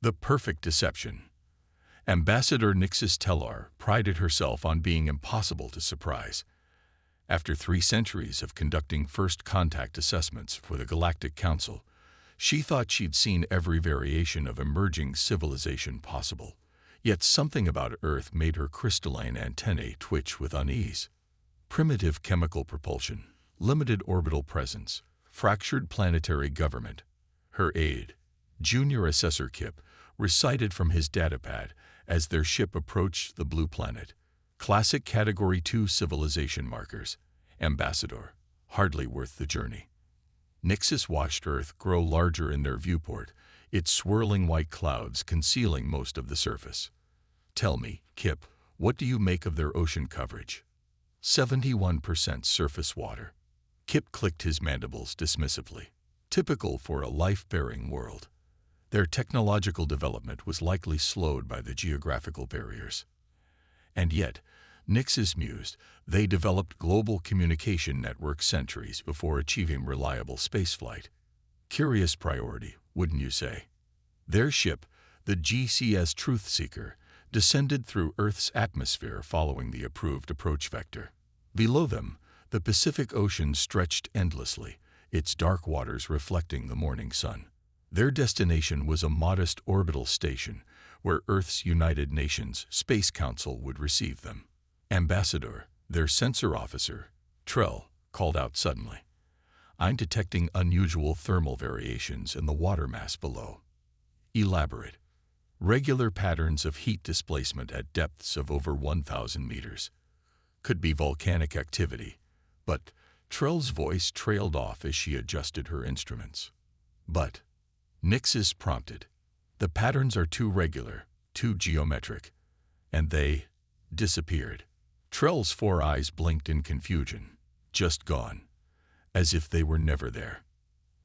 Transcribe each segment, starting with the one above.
The perfect deception. Ambassador Nixis Tellar prided herself on being impossible to surprise. After 3 centuries of conducting first contact assessments for the Galactic Council, she thought she'd seen every variation of emerging civilization possible. Yet something about Earth made her crystalline antennae twitch with unease. Primitive chemical propulsion, limited orbital presence, fractured planetary government. Her aide, Junior Assessor Kip, recited from his datapad as their ship approached the blue planet. Classic Category 2 civilization markers. Ambassador, hardly worth the journey. Nixis watched Earth grow larger in their viewport, its swirling white clouds concealing most of the surface. Tell me, Kip, what do you make of their ocean coverage? 71% surface water. Kip clicked his mandibles dismissively. Typical for a life-bearing world. Their technological development was likely slowed by the geographical barriers. And yet, Nixis mused, they developed global communication networks centuries before achieving reliable spaceflight. Curious priority, wouldn't you say? Their ship, the GCS Truthseeker, descended through Earth's atmosphere following the approved approach vector. Below them, the Pacific Ocean stretched endlessly, its dark waters reflecting the morning sun. Their destination was a modest orbital station where Earth's United Nations Space Council would receive them. Ambassador, their sensor officer, Trell, called out suddenly. I'm detecting unusual thermal variations in the water mass below. Elaborate. Regular patterns of heat displacement at depths of over 1,000 meters. Could be volcanic activity, but Trell's voice trailed off as she adjusted her instruments. But, Nixis prompted, the patterns are too regular, too geometric, and they disappeared. Trell's 4 eyes blinked in confusion, just gone, as if they were never there.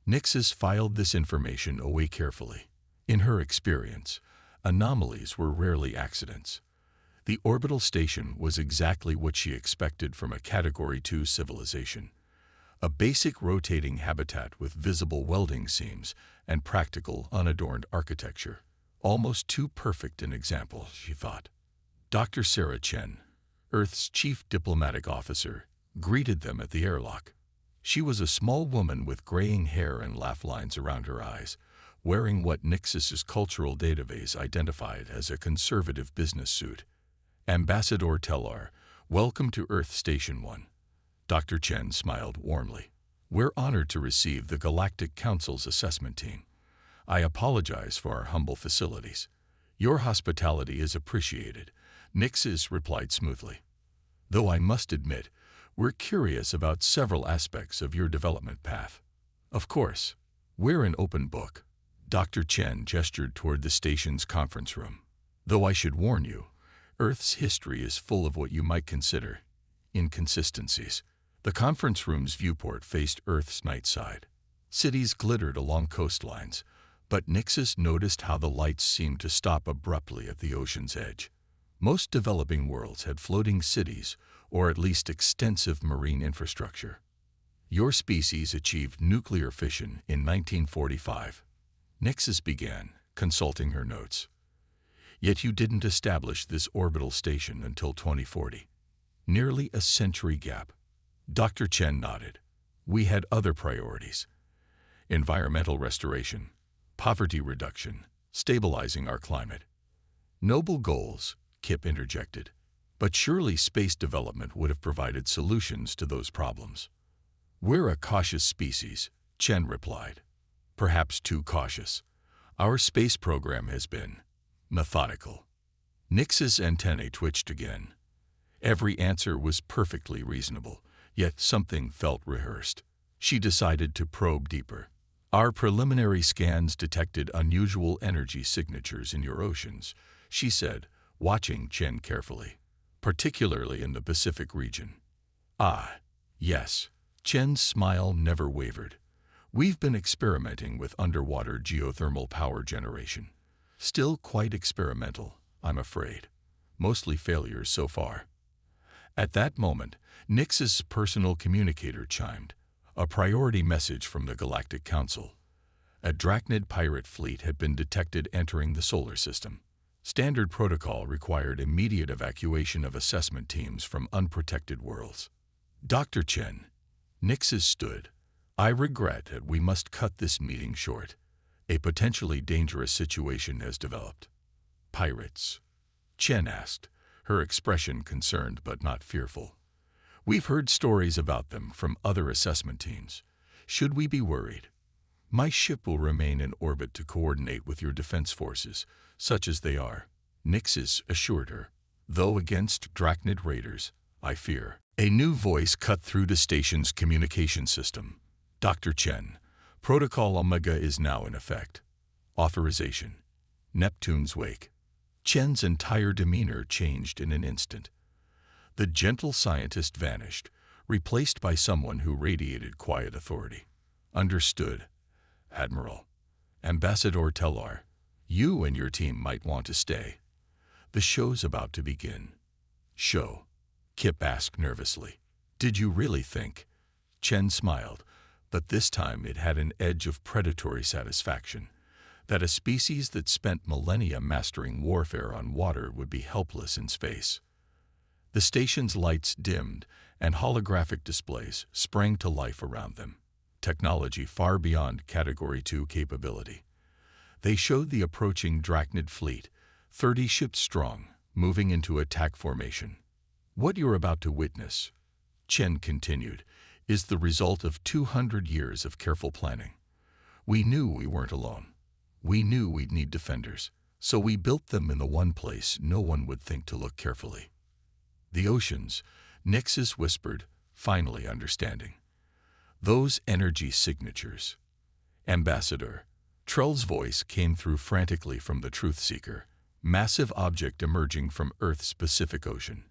Nixis filed this information away carefully. In her experience, anomalies were rarely accidents. The orbital station was exactly what she expected from a Category 2 civilization. A basic rotating habitat with visible welding seams and practical, unadorned architecture. Almost too perfect an example, she thought. Dr. Sarah Chen, Earth's chief diplomatic officer, greeted them at the airlock. She was a small woman with graying hair and laugh lines around her eyes, wearing what Nixis's cultural database identified as a conservative business suit. Ambassador Tellar, welcome to Earth Station 1. Dr. Chen smiled warmly. We're honored to receive the Galactic Council's assessment team. I apologize for our humble facilities. Your hospitality is appreciated, Nixis replied smoothly. Though I must admit, we're curious about several aspects of your development path. Of course, we're an open book. Dr. Chen gestured toward the station's conference room. Though I should warn you, Earth's history is full of what you might consider inconsistencies. The conference room's viewport faced Earth's night side. Cities glittered along coastlines, but Nixis noticed how the lights seemed to stop abruptly at the ocean's edge. Most developing worlds had floating cities, or at least extensive marine infrastructure. Your species achieved nuclear fission in 1945. Nixis began, consulting her notes. Yet you didn't establish this orbital station until 2040. Nearly a century gap. Dr. Chen nodded. We had other priorities. Environmental restoration, poverty reduction, stabilizing our climate. Noble goals, Kip interjected. But surely space development would have provided solutions to those problems. We're a cautious species, Chen replied. Perhaps too cautious. Our space program has been methodical. Nix's antennae twitched again. Every answer was perfectly reasonable, yet something felt rehearsed. She decided to probe deeper. Our preliminary scans detected unusual energy signatures in your oceans, she said, watching Chen carefully, particularly in the Pacific region. Ah, yes. Chen's smile never wavered. We've been experimenting with underwater geothermal power generation. Still quite experimental, I'm afraid. Mostly failures so far. At that moment, Nix's personal communicator chimed, a priority message from the Galactic Council. A Drachnid pirate fleet had been detected entering the solar system. Standard protocol required immediate evacuation of assessment teams from unprotected worlds. Dr. Chen, Nixes stood. I regret that we must cut this meeting short. A potentially dangerous situation has developed. Pirates? Chen asked, her expression concerned but not fearful. We've heard stories about them from other assessment teams. Should we be worried? My ship will remain in orbit to coordinate with your defense forces, such as they are, Nixes assured her. Though against Drachnid raiders, I fear. A new voice cut through the station's communication system. Dr. Chen, Protocol Omega is now in effect. Authorization. Neptune's wake. Chen's entire demeanor changed in an instant. The gentle scientist vanished, replaced by someone who radiated quiet authority. Understood. Admiral. Ambassador Tellar, you and your team might want to stay. The show's about to begin. Show? Kip asked nervously. Did you really think? Chen smiled, but this time it had an edge of predatory satisfaction, that a species that spent millennia mastering warfare on water would be helpless in space. The station's lights dimmed, and holographic displays sprang to life around them, technology far beyond Category 2 capability. They showed the approaching Drachnid fleet, 30 ships strong, moving into attack formation. What you're about to witness, Chen continued, is the result of 200 years of careful planning. We knew we weren't alone. We knew we'd need defenders, so we built them in the one place no one would think to look carefully. The oceans, Nixes whispered, finally understanding. Those energy signatures. Ambassador. Trull's voice came through frantically from the Truth Seeker, massive object emerging from Earth's Pacific Ocean.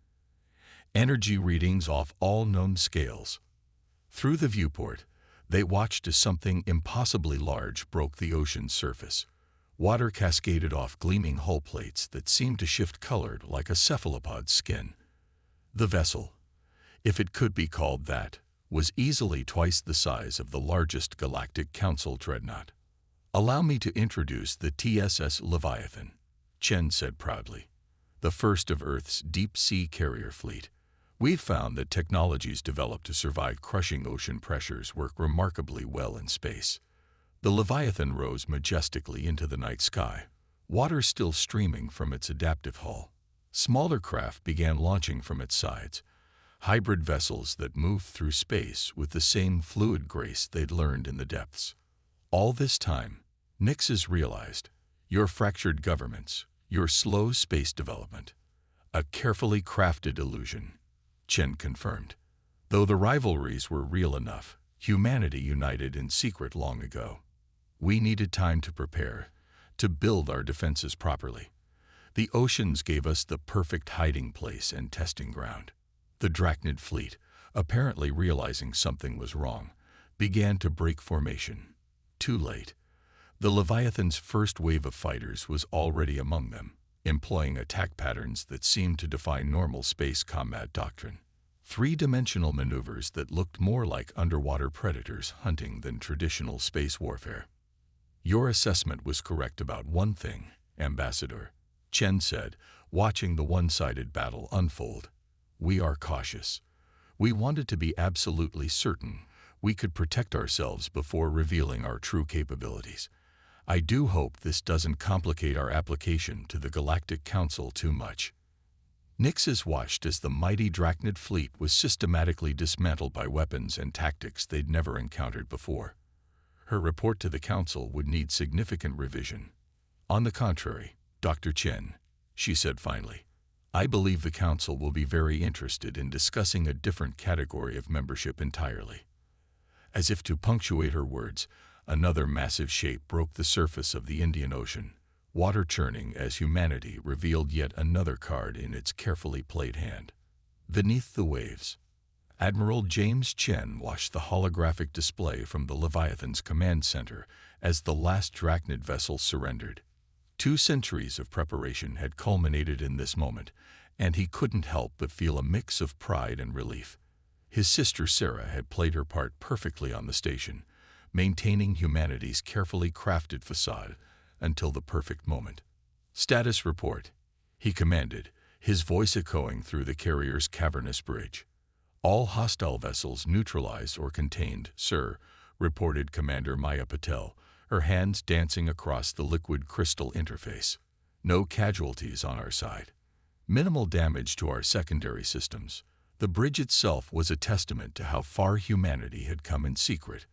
Energy readings off all known scales. Through the viewport, they watched as something impossibly large broke the ocean's surface. Water cascaded off gleaming hull plates that seemed to shift colored like a cephalopod's skin. The vessel, if it could be called that, was easily twice the size of the largest Galactic Council dreadnought. Allow me to introduce the TSS Leviathan, Chen said proudly, the first of Earth's deep-sea carrier fleet. We've found that technologies developed to survive crushing ocean pressures work remarkably well in space. The Leviathan rose majestically into the night sky, water still streaming from its adaptive hull. Smaller craft began launching from its sides, hybrid vessels that moved through space with the same fluid grace they'd learned in the depths. All this time, Nixes realized, your fractured governments, your slow space development, a carefully crafted illusion, Chen confirmed. Though the rivalries were real enough, humanity united in secret long ago. We needed time to prepare, to build our defenses properly. The oceans gave us the perfect hiding place and testing ground. The Drachnid fleet, apparently realizing something was wrong, began to break formation. Too late. The Leviathan's first wave of fighters was already among them, employing attack patterns that seemed to defy normal space combat doctrine. Three-dimensional maneuvers that looked more like underwater predators hunting than traditional space warfare. Your assessment was correct about one thing, Ambassador, Chen said, watching the one-sided battle unfold. We are cautious. We wanted to be absolutely certain we could protect ourselves before revealing our true capabilities. I do hope this doesn't complicate our application to the Galactic Council too much. Nixes watched as the mighty Drachnid fleet was systematically dismantled by weapons and tactics they'd never encountered before. Her report to the Council would need significant revision. On the contrary, Dr. Chen, she said finally, I believe the Council will be very interested in discussing a different category of membership entirely. As if to punctuate her words, another massive shape broke the surface of the Indian Ocean, water churning as humanity revealed yet another card in its carefully played hand. Beneath the waves, Admiral James Chen watched the holographic display from the Leviathan's command center as the last Drachnid vessel surrendered. 2 centuries of preparation had culminated in this moment, and he couldn't help but feel a mix of pride and relief. His sister Sarah had played her part perfectly on the station, maintaining humanity's carefully crafted facade until the perfect moment. "Status report," he commanded, his voice echoing through the carrier's cavernous bridge. "All hostile vessels neutralized or contained, sir," reported Commander Maya Patel, her hands dancing across the liquid crystal interface. "No casualties on our side. Minimal damage to our secondary systems." The bridge itself was a testament to how far humanity had come in secret.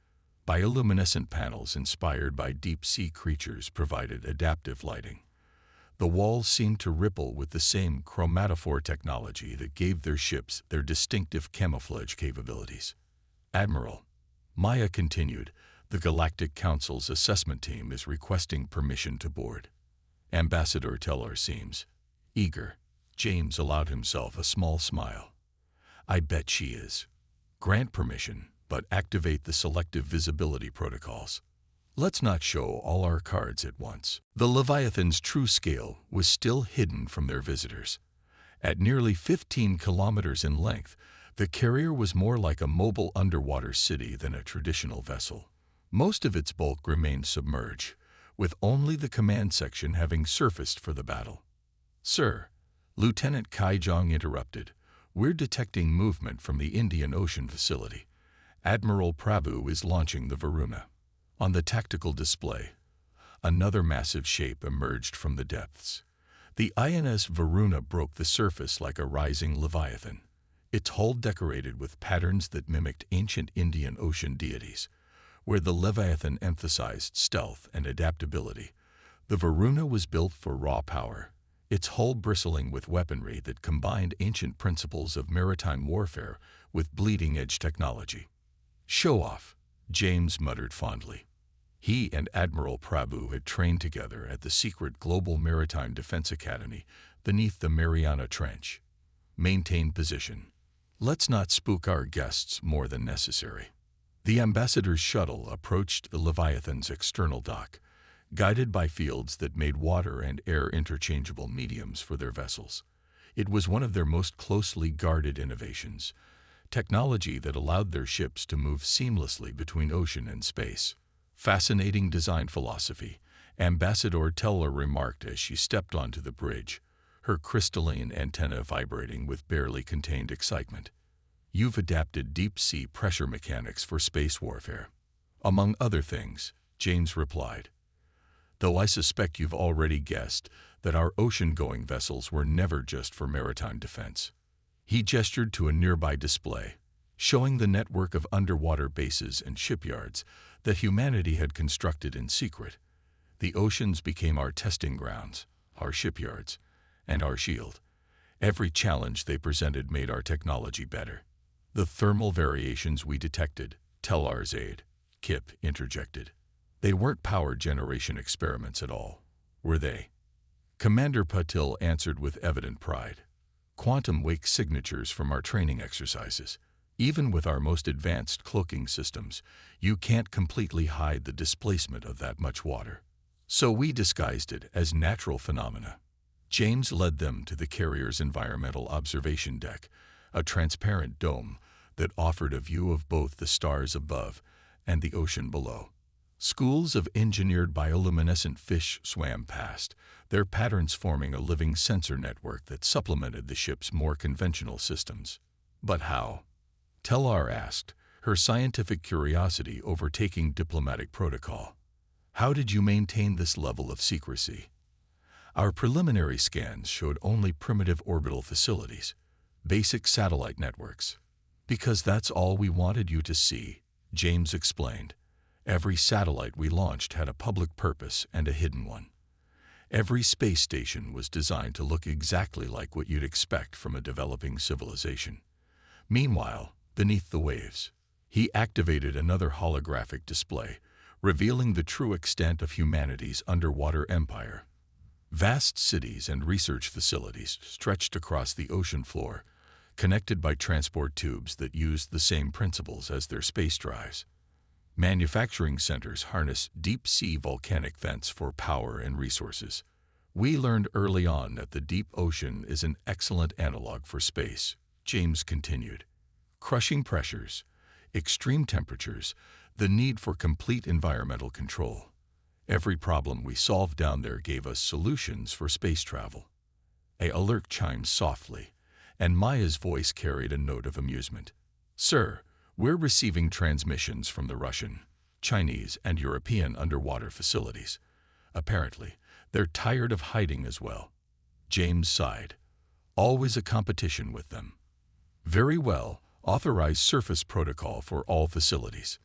Bioluminescent panels inspired by deep-sea creatures provided adaptive lighting. The walls seemed to ripple with the same chromatophore technology that gave their ships their distinctive camouflage capabilities. "Admiral," Maya continued, "the Galactic Council's assessment team is requesting permission to board." Ambassador Teller seems eager. James allowed himself a small smile. "I bet she is. Grant permission, but activate the selective visibility protocols. Let's not show all our cards at once." The Leviathan's true scale was still hidden from their visitors. At nearly 15 kilometers in length, the carrier was more like a mobile underwater city than a traditional vessel. Most of its bulk remained submerged, with only the command section having surfaced for the battle. "Sir," Lieutenant Kai Jong interrupted, "we're detecting movement from the Indian Ocean facility. Admiral Prabhu is launching the Varuna." On the tactical display, another massive shape emerged from the depths. The INS Varuna broke the surface like a rising leviathan, its hull decorated with patterns that mimicked ancient Indian Ocean deities. Where the Leviathan emphasized stealth and adaptability, the Varuna was built for raw power, its hull bristling with weaponry that combined ancient principles of maritime warfare with bleeding-edge technology. "Show off," James muttered fondly. He and Admiral Prabhu had trained together at the secret Global Maritime Defense Academy beneath the Mariana Trench. "Maintain position. Let's not spook our guests more than necessary." The ambassador's shuttle approached the Leviathan's external dock, guided by fields that made water and air interchangeable mediums for their vessels. It was one of their most closely guarded innovations, technology that allowed their ships to move seamlessly between ocean and space. "Fascinating design philosophy," Ambassador Teller remarked as she stepped onto the bridge, her crystalline antenna vibrating with barely contained excitement. "You've adapted deep-sea pressure mechanics for space warfare." "Among other things," James replied, "though I suspect you've already guessed that our ocean-going vessels were never just for maritime defense." He gestured to a nearby display, showing the network of underwater bases and shipyards that humanity had constructed in secret. "The oceans became our testing grounds, our shipyards, and our shield. Every challenge they presented made our technology better." "The thermal variations we detected," Tellar's aide, Kip, interjected. "They weren't power generation experiments at all, were they?" Commander Patil answered with evident pride. "Quantum wake signatures from our training exercises. Even with our most advanced cloaking systems, you can't completely hide the displacement of that much water. So we disguised it as natural phenomena." James led them to the carrier's environmental observation deck, a transparent dome that offered a view of both the stars above and the ocean below. Schools of engineered bioluminescent fish swam past, their patterns forming a living sensor network that supplemented the ship's more conventional systems. "But how?" Tellar asked, her scientific curiosity overtaking diplomatic protocol. "How did you maintain this level of secrecy?" "Our preliminary scans showed only primitive orbital facilities, basic satellite networks. Because that's all we wanted you to see," James explained. "Every satellite we launched had a public purpose and a hidden one. Every space station was designed to look exactly like what you'd expect from a developing civilization. Meanwhile, beneath the waves, he activated another holographic display, revealing the true extent of humanity's underwater empire. Vast cities and research facilities stretched across the ocean floor, connected by transport tubes that used the same principles as their space drives. Manufacturing centers harness deep-sea volcanic vents for power and resources. We learned early on that the deep ocean is an excellent analog for space," James continued. "Crushing pressures, extreme temperatures, The need for complete environmental control. Every problem we solved down there gave us solutions for space travel. A alert chimed softly, and Maya's voice carried a note of amusement. Sir, we're receiving transmissions from the Russian, Chinese, and European underwater facilities. Apparently, they're tired of hiding as well. James sighed. Always a competition with them. Very well, authorize surface protocol for all facilities.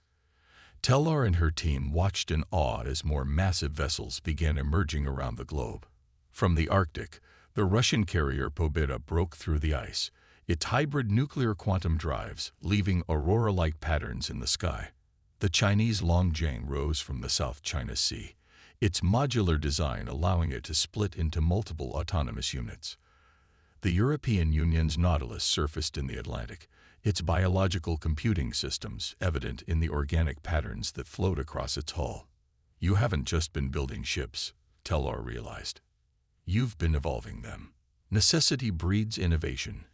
Tellar and her team watched in awe as more massive vessels began emerging around the globe. From the Arctic, the Russian carrier Pobeda broke through the ice, its hybrid nuclear quantum drives leaving aurora-like patterns in the sky. The Chinese Longjiang rose from the South China Sea, its modular design allowing it to split into multiple autonomous units. The European Union's Nautilus surfaced in the Atlantic, its biological computing systems evident in the organic patterns that flowed across its hull. You haven't just been building ships, Tellar realized. You've been evolving them. Necessity breeds innovation,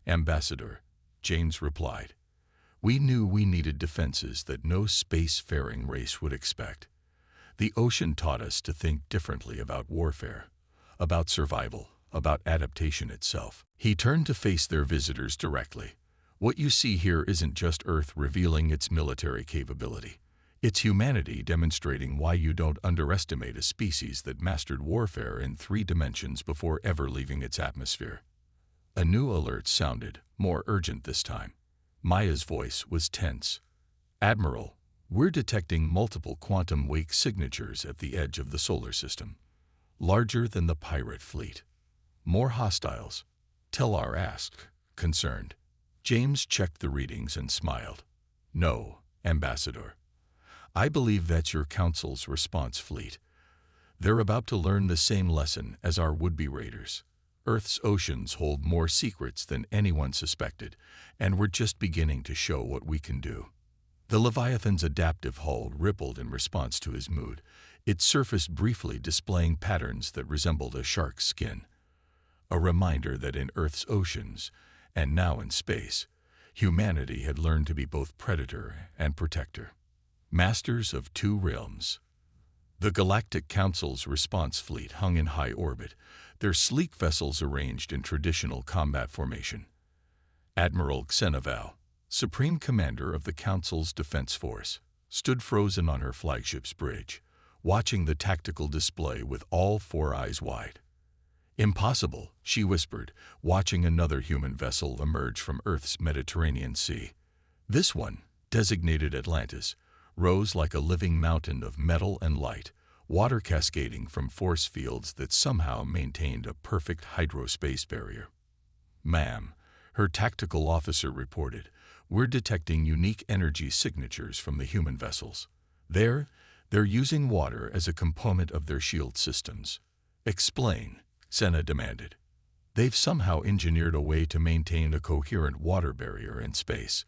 Ambassador, James replied. We knew we needed defenses that no space-faring race would expect. The ocean taught us to think differently about warfare, about survival, about adaptation itself. He turned to face their visitors directly. What you see here isn't just Earth revealing its military capability. It's humanity demonstrating why you don't underestimate a species that mastered warfare in 3 dimensions before ever leaving its atmosphere. A new alert sounded, more urgent this time. Maya's voice was tense. Admiral, we're detecting multiple quantum wake signatures at the edge of the solar system. Larger than the pirate fleet. More hostiles? Tellar asked, concerned. James checked the readings and smiled. No, Ambassador. I believe that's your Council's response fleet. They're about to learn the same lesson as our would-be raiders. Earth's oceans hold more secrets than anyone suspected, and we're just beginning to show what we can do. The Leviathan's adaptive hull rippled in response to his mood, its surface briefly displaying patterns that resembled a shark's skin. A reminder that in Earth's oceans, and now in space, humanity had learned to be both predator and protector. Masters of 2 realms. The Galactic Council's response fleet hung in high orbit, their sleek vessels arranged in traditional combat formation. Admiral Xenoval, Supreme Commander of the Council's Defense Force, stood frozen on her flagship's bridge, watching the tactical display with all 4 eyes wide. Impossible, she whispered, watching another human vessel emerge from Earth's Mediterranean Sea. This one, designated Atlantis, rose like a living mountain of metal and light, water cascading from force fields that somehow maintained a perfect hydrospace barrier. Ma'am, her tactical officer reported, we're detecting unique energy signatures from the human vessels. They're using water as a component of their shield systems. Explain, Senna demanded. They've somehow engineered a way to maintain a coherent water barrier in space.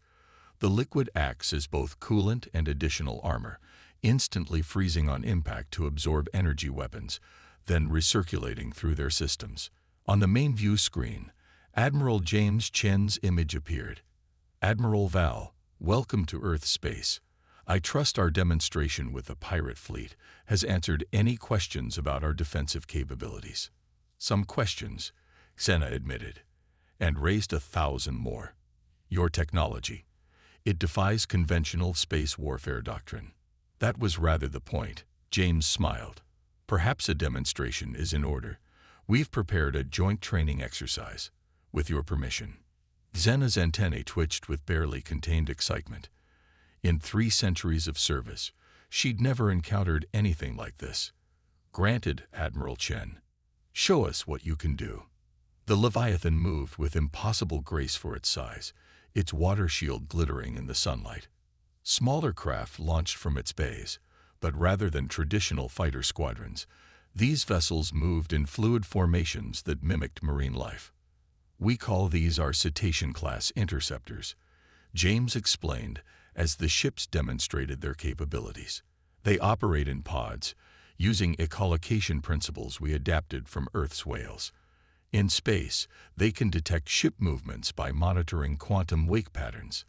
The liquid acts as both coolant and additional armor, instantly freezing on impact to absorb energy weapons, then recirculating through their systems. On the main view screen, Admiral James Chen's image appeared. Admiral Val, welcome to Earth space. I trust our demonstration with the pirate fleet has answered any questions about our defensive capabilities. Some questions, Senna admitted, and raised 1,000 more. Your technology. It defies conventional space warfare doctrine. That was rather the point, James smiled. Perhaps a demonstration is in order. We've prepared a joint training exercise, with your permission. Xena's antennae twitched with barely contained excitement. In 3 centuries of service, she'd never encountered anything like this. Granted, Admiral Chen. Show us what you can do. The Leviathan moved with impossible grace for its size, its water shield glittering in the sunlight. Smaller craft launched from its bays, but rather than traditional fighter squadrons, these vessels moved in fluid formations that mimicked marine life. We call these our Cetacean-class interceptors, James explained as the ships demonstrated their capabilities. They operate in pods, using echolocation principles we adapted from Earth's whales. In space, they can detect ship movements by monitoring quantum wake patterns.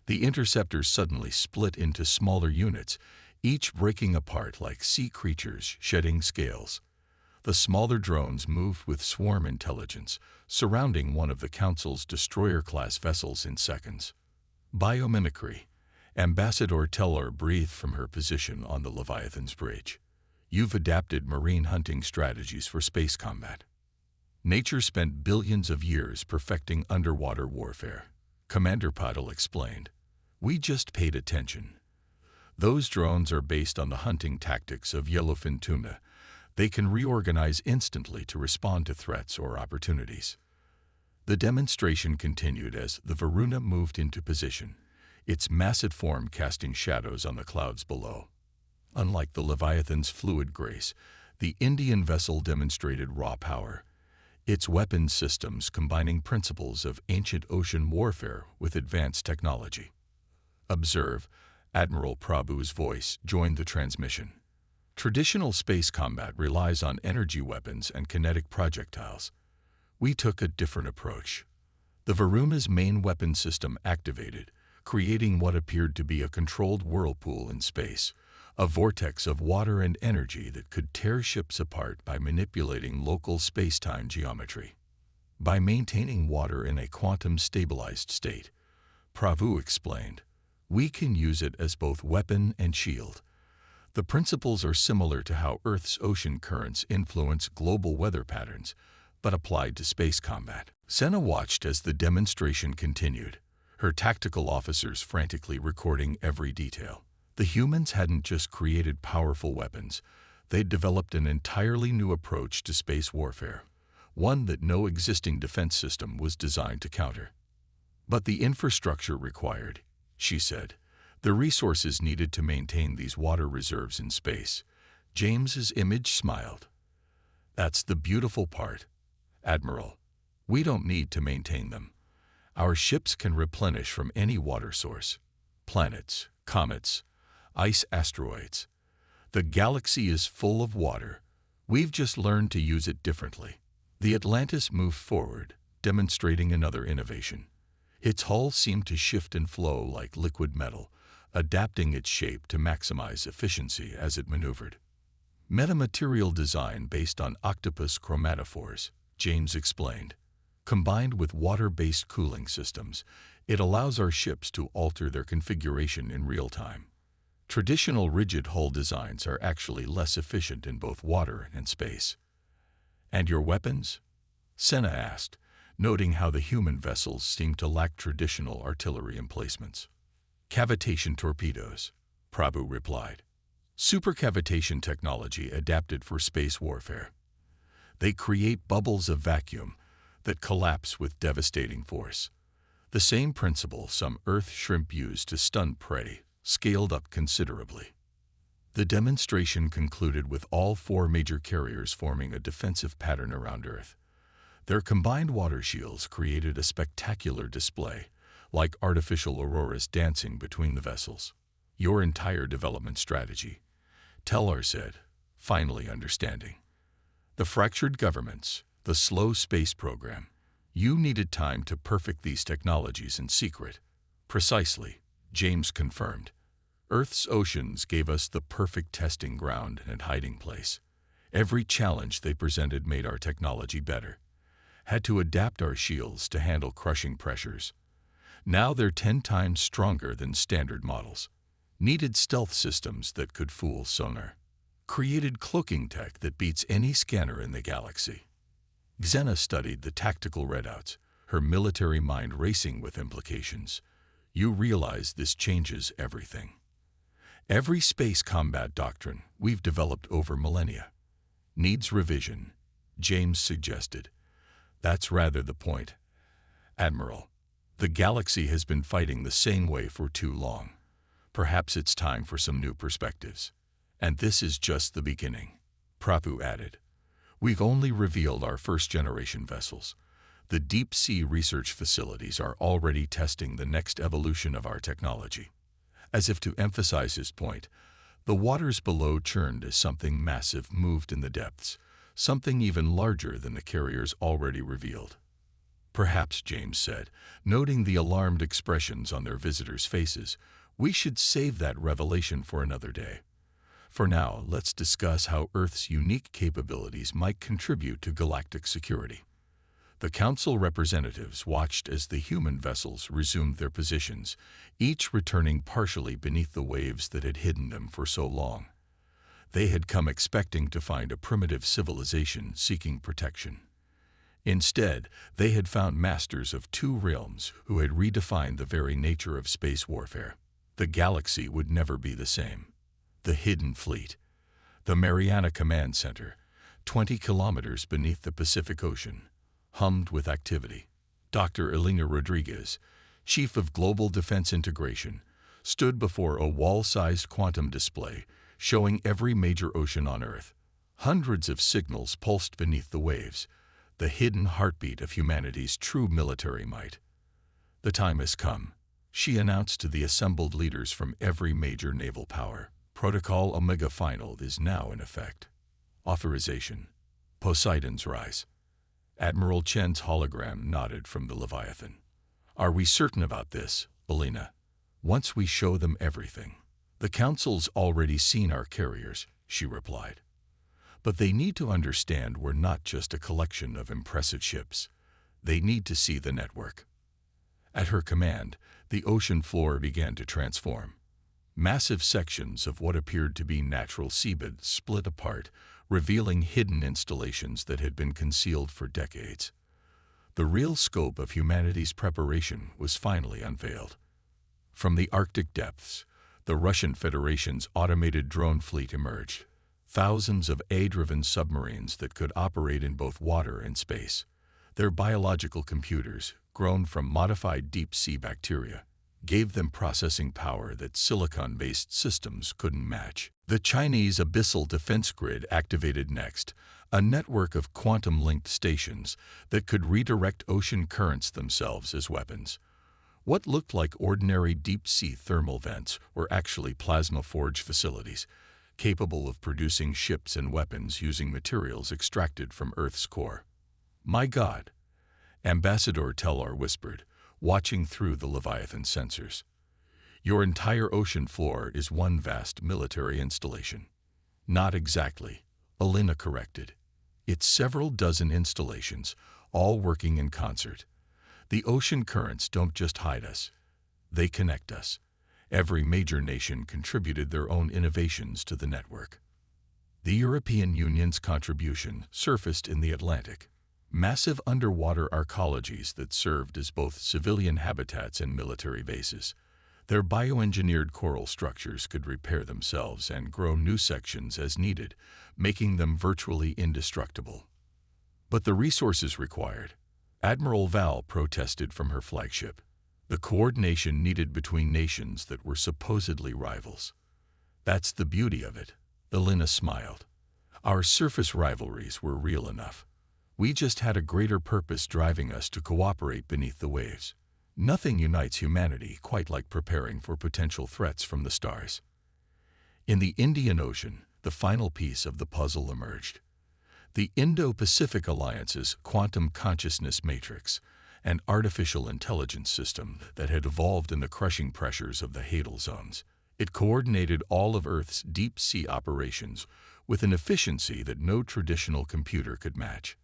The interceptors suddenly split into smaller units, each breaking apart like sea creatures shedding scales. The smaller drones moved with swarm intelligence, surrounding one of the Council's destroyer-class vessels in seconds. Biomimicry. Ambassador Teller breathed from her position on the Leviathan's bridge. You've adapted marine hunting strategies for space combat. Nature spent billions of years perfecting underwater warfare, Commander Patel explained. We just paid attention. Those drones are based on the hunting tactics of yellowfin tuna. They can reorganize instantly to respond to threats or opportunities. The demonstration continued as the Varuna moved into position, its massive form casting shadows on the clouds below. Unlike the Leviathan's fluid grace, the Indian vessel demonstrated raw power, its weapons systems combining principles of ancient ocean warfare with advanced technology. Observe, Admiral Prabhu's voice joined the transmission. Traditional space combat relies on energy weapons and kinetic projectiles. We took a different approach. The Varuna's main weapon system activated, creating what appeared to be a controlled whirlpool in space, a vortex of water and energy that could tear ships apart by manipulating local space-time geometry. By maintaining water in a quantum-stabilized state, Prabhu explained, we can use it as both weapon and shield. The principles are similar to how Earth's ocean currents influence global weather patterns, but applied to space combat. Senna watched as the demonstration continued, her tactical officers frantically recording every detail. The humans hadn't just created powerful weapons, they'd developed an entirely new approach to space warfare, one that no existing defense system was designed to counter. But the infrastructure required, she said, the resources needed to maintain these water reserves in space. James's image smiled. That's the beautiful part, Admiral. We don't need to maintain them. Our ships can replenish from any water source. Planets, comets, ice asteroids. The galaxy is full of water. We've just learned to use it differently. The Atlantis moved forward, demonstrating another innovation. Its hull seemed to shift and flow like liquid metal, adapting its shape to maximize efficiency as it maneuvered. Metamaterial design based on octopus chromatophores, James explained. Combined with water-based cooling systems, it allows our ships to alter their configuration in real time. Traditional rigid hull designs are actually less efficient in both water and space. And your weapons? Senna asked, noting how the human vessels seemed to lack traditional artillery emplacements. Cavitation torpedoes, Prabhu replied. Supercavitation technology adapted for space warfare. They create bubbles of vacuum that collapse with devastating force. The same principle some Earth shrimp use to stun prey, scaled up considerably. The demonstration concluded with all 4 major carriers forming a defensive pattern around Earth. Their combined water shields created a spectacular display, like artificial auroras dancing between the vessels. Your entire development strategy, Teller said, finally understanding. The fractured governments, the slow space program. You needed time to perfect these technologies in secret. Precisely, James confirmed. Earth's oceans gave us the perfect testing ground and hiding place. Every challenge they presented made our technology better. Had to adapt our shields to handle crushing pressures. Now they're 10 times stronger than standard models. Needed stealth systems that could fool sonar. Created cloaking tech that beats any scanner in the galaxy. Xena studied the tactical readouts, her military mind racing with implications. You realize this changes everything. Every space combat doctrine we've developed over millennia needs revision, James suggested. That's rather the point, Admiral. The galaxy has been fighting the same way for too long. Perhaps it's time for some new perspectives. And this is just the beginning, Prabhu added. We've only revealed our first-generation vessels. The deep-sea research facilities are already testing the next evolution of our technology. As if to emphasize his point, the waters below churned as something massive moved in the depths, something even larger than the carriers already revealed. Perhaps, James said, noting the alarmed expressions on their visitors' faces, we should save that revelation for another day. For now, let's discuss how Earth's unique capabilities might contribute to galactic security. The Council representatives watched as the human vessels resumed their positions, each returning partially beneath the waves that had hidden them for so long. They had come expecting to find a primitive civilization seeking protection. Instead, they had found masters of two realms who had redefined the very nature of space warfare. The galaxy would never be the same. The Hidden Fleet. The Mariana Command Center, 20 kilometers beneath the Pacific Ocean, hummed with activity. Dr. Elena Rodriguez, Chief of Global Defense Integration, stood before a wall-sized quantum display showing every major ocean on Earth. Hundreds of signals pulsed beneath the waves, the hidden heartbeat of humanity's true military might. The time has come, she announced to the assembled leaders from every major naval power. Protocol Omega Final is now in effect. Authorization. Poseidon's rise. Admiral Chen's hologram nodded from the Leviathan. Are we certain about this, Elena? Once we show them everything. The Council's already seen our carriers, she replied. But they need to understand we're not just a collection of impressive ships. They need to see the network. At her command, the ocean floor began to transform. Massive sections of what appeared to be natural seabed split apart, revealing hidden installations that had been concealed for decades. The real scope of humanity's preparation was finally unveiled. From the Arctic depths, the Russian Federation's automated drone fleet emerged. Thousands of AI-driven submarines that could operate in both water and space. Their biological computers, grown from modified deep-sea bacteria, gave them processing power that silicon-based systems couldn't match. The Chinese abyssal defense grid activated next, a network of quantum-linked stations that could redirect ocean currents themselves as weapons. What looked like ordinary deep-sea thermal vents were actually plasma-forge facilities, capable of producing ships and weapons using materials extracted from Earth's core. My God, Ambassador Tellar whispered, watching through the Leviathan sensors. Your entire ocean floor is one vast military installation. Not exactly, Elena corrected. It's several dozen installations, all working in concert. The ocean currents don't just hide us, they connect us. Every major nation contributed their own innovations to the network. The European Union's contribution surfaced in the Atlantic. Massive underwater arcologies that served as both civilian habitats and military bases. Their bioengineered coral structures could repair themselves and grow new sections as needed, making them virtually indestructible. But the resources required. Admiral Val protested from her flagship. The coordination needed between nations that were supposedly rivals. That's the beauty of it, Elena smiled. Our surface rivalries were real enough. We just had a greater purpose driving us to cooperate beneath the waves. Nothing unites humanity quite like preparing for potential threats from the stars. In the Indian Ocean, the final piece of the puzzle emerged. The Indo-Pacific Alliance's quantum consciousness matrix, an artificial intelligence system that had evolved in the crushing pressures of the Hadal zones. It coordinated all of Earth's deep-sea operations with an efficiency that no traditional computer could match.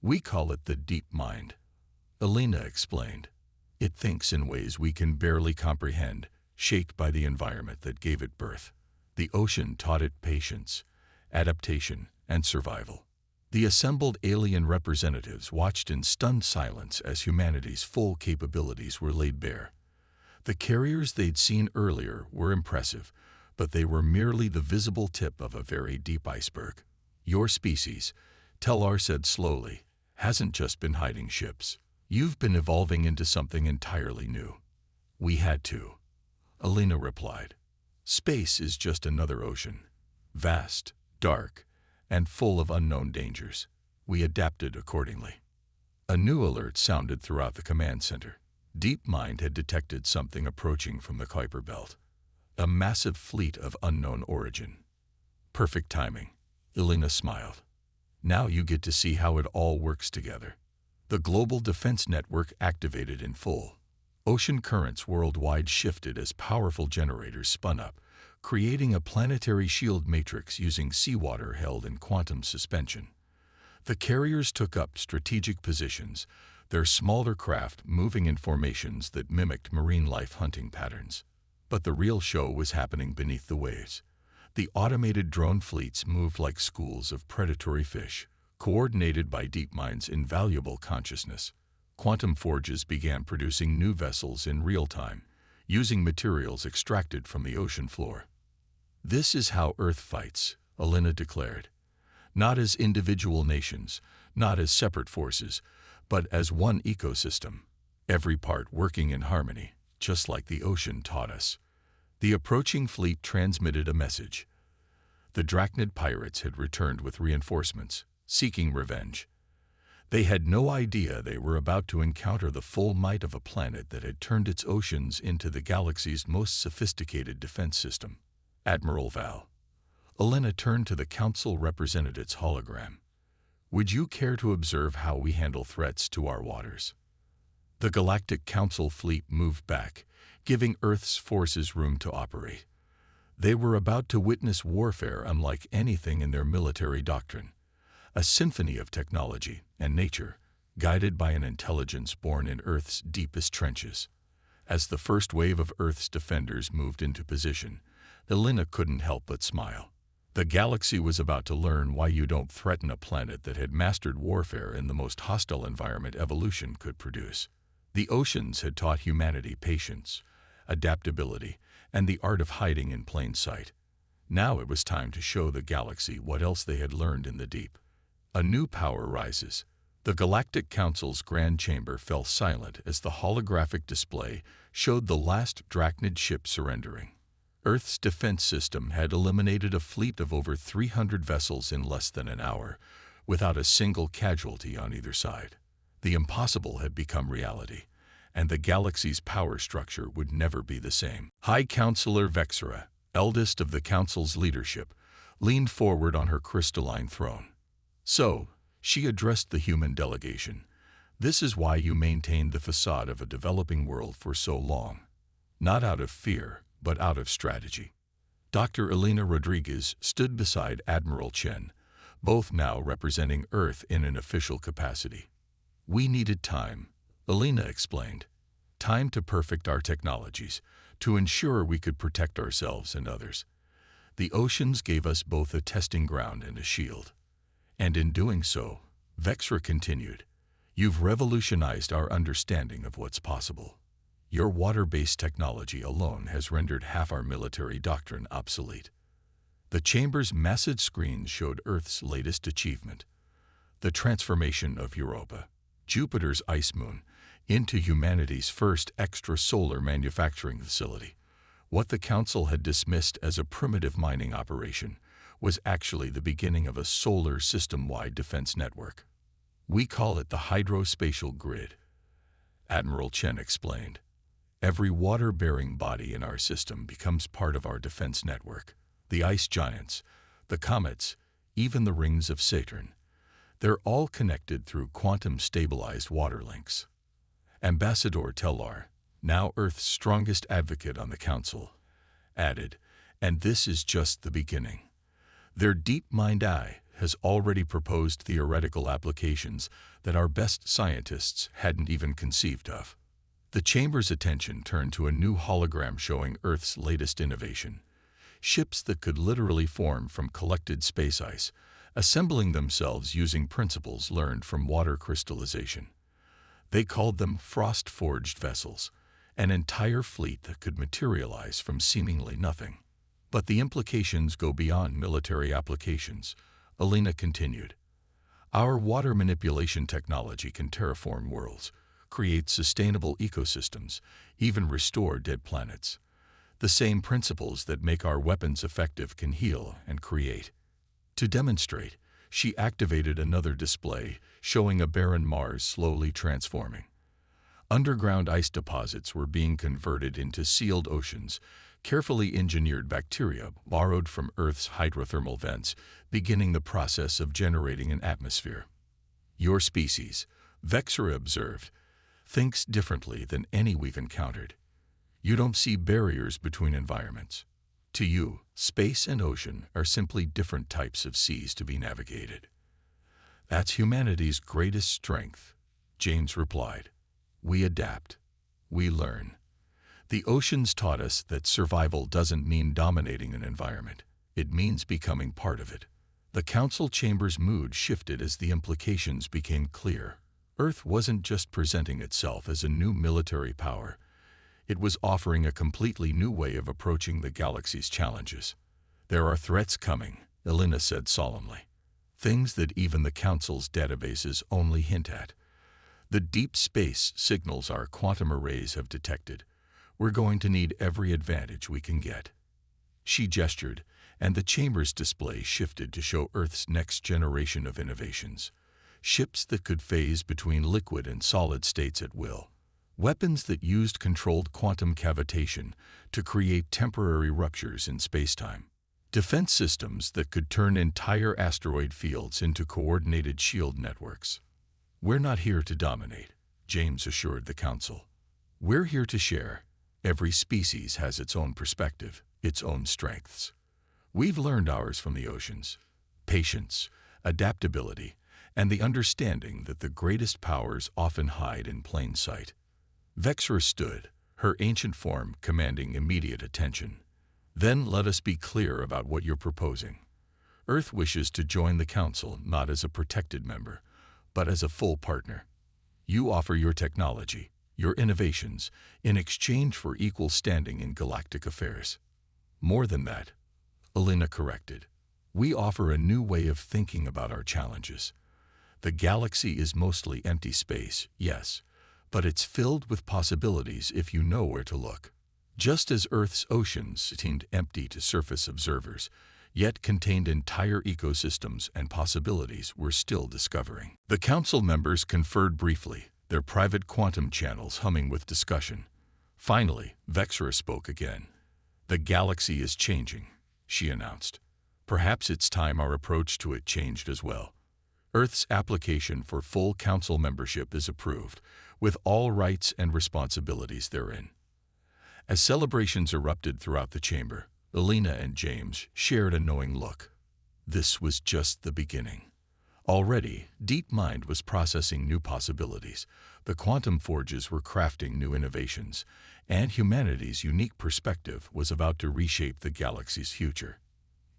We call it the deep mind. Elena explained. It thinks in ways we can barely comprehend, shaped by the environment that gave it birth. The ocean taught it patience, adaptation, and survival. The assembled alien representatives watched in stunned silence as humanity's full capabilities were laid bare. The carriers they'd seen earlier were impressive, but they were merely the visible tip of a very deep iceberg. Your species, Tellar said slowly, hasn't just been hiding ships. You've been evolving into something entirely new. We had to. Elena replied. Space is just another ocean. Vast, dark, and full of unknown dangers. We adapted accordingly. A new alert sounded throughout the command center. DeepMind had detected something approaching from the Kuiper Belt. A massive fleet of unknown origin. Perfect timing. Elena smiled. Now you get to see how it all works together. The global defense network activated in full. Ocean currents worldwide shifted as powerful generators spun up, creating a planetary shield matrix using seawater held in quantum suspension. The carriers took up strategic positions, their smaller craft moving in formations that mimicked marine life hunting patterns. But the real show was happening beneath the waves. The automated drone fleets moved like schools of predatory fish, coordinated by DeepMind's invaluable consciousness. Quantum forges began producing new vessels in real time, using materials extracted from the ocean floor. "This is how Earth fights," Elena declared. "Not as individual nations, not as separate forces, but as one ecosystem, every part working in harmony, just like the ocean taught us." The approaching fleet transmitted a message. The Drachnid pirates had returned with reinforcements, seeking revenge. They had no idea they were about to encounter the full might of a planet that had turned its oceans into the galaxy's most sophisticated defense system. "Admiral Val." Elena turned to the Council representative's hologram. "Would you care to observe how we handle threats to our waters?" The Galactic Council fleet moved back, giving Earth's forces room to operate. They were about to witness warfare unlike anything in their military doctrine. A symphony of technology and nature, guided by an intelligence born in Earth's deepest trenches. As the first wave of Earth's defenders moved into position, Elena couldn't help but smile. The galaxy was about to learn why you don't threaten a planet that had mastered warfare in the most hostile environment evolution could produce. The oceans had taught humanity patience, adaptability, and the art of hiding in plain sight. Now it was time to show the galaxy what else they had learned in the deep. A new power rises. The Galactic Council's Grand Chamber fell silent as the holographic display showed the last Drachnid ship surrendering. Earth's defense system had eliminated a fleet of over 300 vessels in less than an hour, without a single casualty on either side. The impossible had become reality, and the galaxy's power structure would never be the same. High Counselor Vexera, eldest of the Council's leadership, leaned forward on her crystalline throne. "So," she addressed the human delegation, "this is why you maintained the facade of a developing world for so long. Not out of fear, but out of strategy." Dr. Elena Rodriguez stood beside Admiral Chen, both now representing Earth in an official capacity. "We needed time," Elena explained. "Time to perfect our technologies, to ensure we could protect ourselves and others. The oceans gave us both a testing ground and a shield. And in doing so," Vexera continued, "you've revolutionized our understanding of what's possible. Your water-based technology alone has rendered half our military doctrine obsolete." The chamber's massive screens showed Earth's latest achievement, the transformation of Europa, Jupiter's ice moon, into humanity's first extrasolar manufacturing facility. What the Council had dismissed as a primitive mining operation was actually the beginning of a solar system-wide defense network. "We call it the hydrospatial grid," Admiral Chen explained. "Every water-bearing body in our system becomes part of our defense network. The ice giants, the comets, even the rings of Saturn. They're all connected through quantum-stabilized water links." Ambassador Tellar, now Earth's strongest advocate on the Council, added, "And this is just the beginning. Their deep mind eye has already proposed theoretical applications that our best scientists hadn't even conceived of." The chamber's attention turned to a new hologram showing Earth's latest innovation. Ships that could literally form from collected space ice, assembling themselves using principles learned from water crystallization. They called them frost-forged vessels, an entire fleet that could materialize from seemingly nothing. "But the implications go beyond military applications," Elena continued. "Our water manipulation technology can terraform worlds, create sustainable ecosystems, even restore dead planets. The same principles that make our weapons effective can heal and create." To demonstrate, she activated another display showing a barren Mars slowly transforming. Underground ice deposits were being converted into sealed oceans, carefully engineered bacteria borrowed from Earth's hydrothermal vents, beginning the process of generating an atmosphere. "Your species, Vexera observed, thinks differently than any we've encountered. You don't see barriers between environments. To you, space and ocean are simply different types of seas to be navigated. That's humanity's greatest strength, James replied. We adapt. We learn. The oceans taught us that survival doesn't mean dominating an environment. It means becoming part of it. The council chamber's mood shifted as the implications became clear. Earth wasn't just presenting itself as a new military power. It was offering a completely new way of approaching the galaxy's challenges. There are threats coming, Elena said solemnly. Things that even the Council's databases only hint at. The deep space signals our quantum arrays have detected. We're going to need every advantage we can get. She gestured, and the chamber's display shifted to show Earth's next generation of innovations. Ships that could phase between liquid and solid states at will. Weapons that used controlled quantum cavitation to create temporary ruptures in spacetime. Defense systems that could turn entire asteroid fields into coordinated shield networks. We're not here to dominate, James assured the Council. We're here to share. Every species has its own perspective, its own strengths. We've learned ours from the oceans. Patience, adaptability, and the understanding that the greatest powers often hide in plain sight. Vexera stood, her ancient form commanding immediate attention. Then let us be clear about what you're proposing. Earth wishes to join the Council not as a protected member, but as a full partner. You offer your technology, your innovations, in exchange for equal standing in galactic affairs. More than that, Elena corrected. We offer a new way of thinking about our challenges. The galaxy is mostly empty space, yes, but it's filled with possibilities if you know where to look. Just as Earth's oceans seemed empty to surface observers, yet contained entire ecosystems and possibilities we're still discovering. The Council members conferred briefly, their private quantum channels humming with discussion. Finally, Vexera spoke again. The galaxy is changing, she announced. Perhaps it's time our approach to it changed as well. Earth's application for full Council membership is approved, with all rights and responsibilities therein. As celebrations erupted throughout the chamber, Elena and James shared a knowing look. This was just the beginning. Already, DeepMind was processing new possibilities, the quantum forges were crafting new innovations, and humanity's unique perspective was about to reshape the galaxy's future.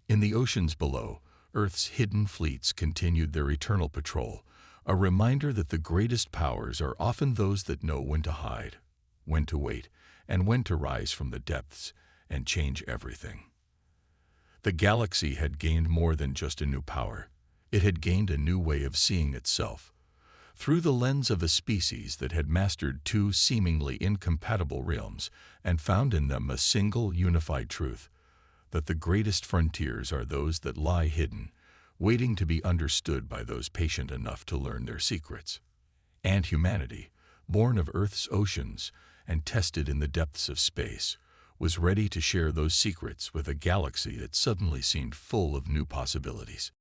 In the oceans below, Earth's hidden fleets continued their eternal patrol, a reminder that the greatest powers are often those that know when to hide, when to wait, and when to rise from the depths and change everything. The galaxy had gained more than just a new power. It had gained a new way of seeing itself, through the lens of a species that had mastered two seemingly incompatible realms and found in them a single unified truth, that the greatest frontiers are those that lie hidden, waiting to be understood by those patient enough to learn their secrets. And humanity, born of Earth's oceans and tested in the depths of space, was ready to share those secrets with a galaxy that suddenly seemed full of new possibilities.